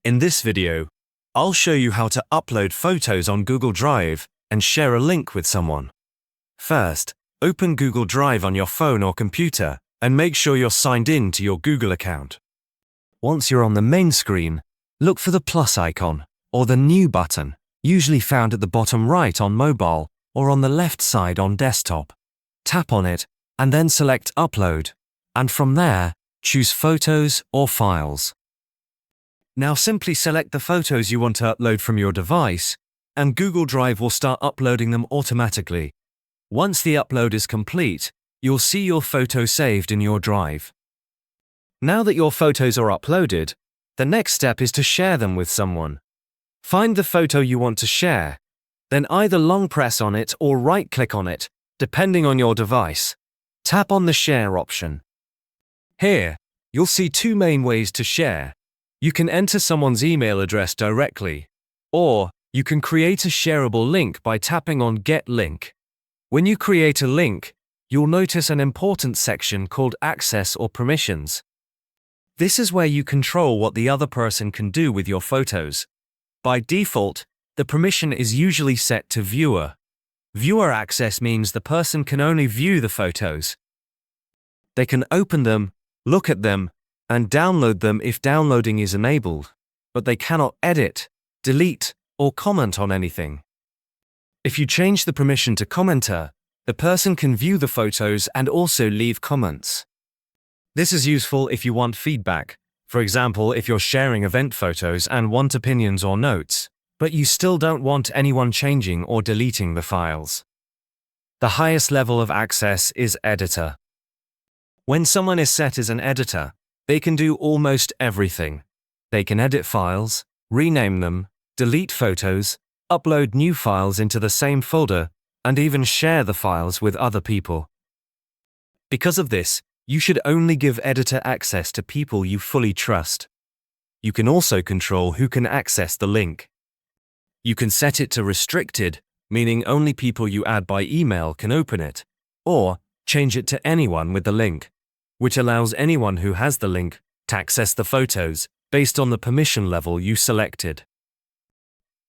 In this video, I'll show you how to upload photos on Google Drive and share a link with someone. First, open Google Drive on your phone or computer and make sure you're signed in to your Google account. Once you're on the main screen, look for the plus icon or the New button, usually found at the bottom right on mobile or on the left side on desktop. Tap on it and then select Upload, and from there, choose Photos or Files. Now simply select the photos you want to upload from your device, and Google Drive will start uploading them automatically. Once the upload is complete, you'll see your photo saved in your drive. Now that your photos are uploaded, the next step is to share them with someone. Find the photo you want to share, then either long press on it or right-click on it, depending on your device. Tap on the Share option. Here, you'll see two main ways to share. You can enter someone's email address directly, or you can create a shareable link by tapping on Get Link. When you create a link, you'll notice an important section called Access or Permissions. This is where you control what the other person can do with your photos. By default, the permission is usually set to Viewer. Viewer access means the person can only view the photos. They can open them, look at them, and download them if downloading is enabled, but they cannot edit, delete, or comment on anything. If you change the permission to Commenter, the person can view the photos and also leave comments. This is useful if you want feedback, for example if you're sharing event photos and want opinions or notes, but you still don't want anyone changing or deleting the files. The highest level of access is Editor. When someone is set as an editor, they can do almost everything. They can edit files, rename them, delete photos, upload new files into the same folder, and even share the files with other people. Because of this, you should only give editor access to people you fully trust. You can also control who can access the link. You can set it to restricted, meaning only people you add by email can open it, or change it to anyone with the link, which allows anyone who has the link to access the photos based on the permission level you selected.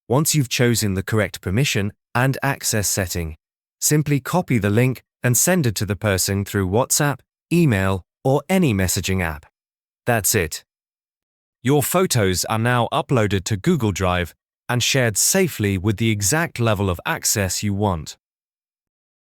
Once you've chosen the correct permission and access setting, simply copy the link and send it to the person through WhatsApp, email, or any messaging app. That's it. Your photos are now uploaded to Google Drive and shared safely with the exact level of access you want.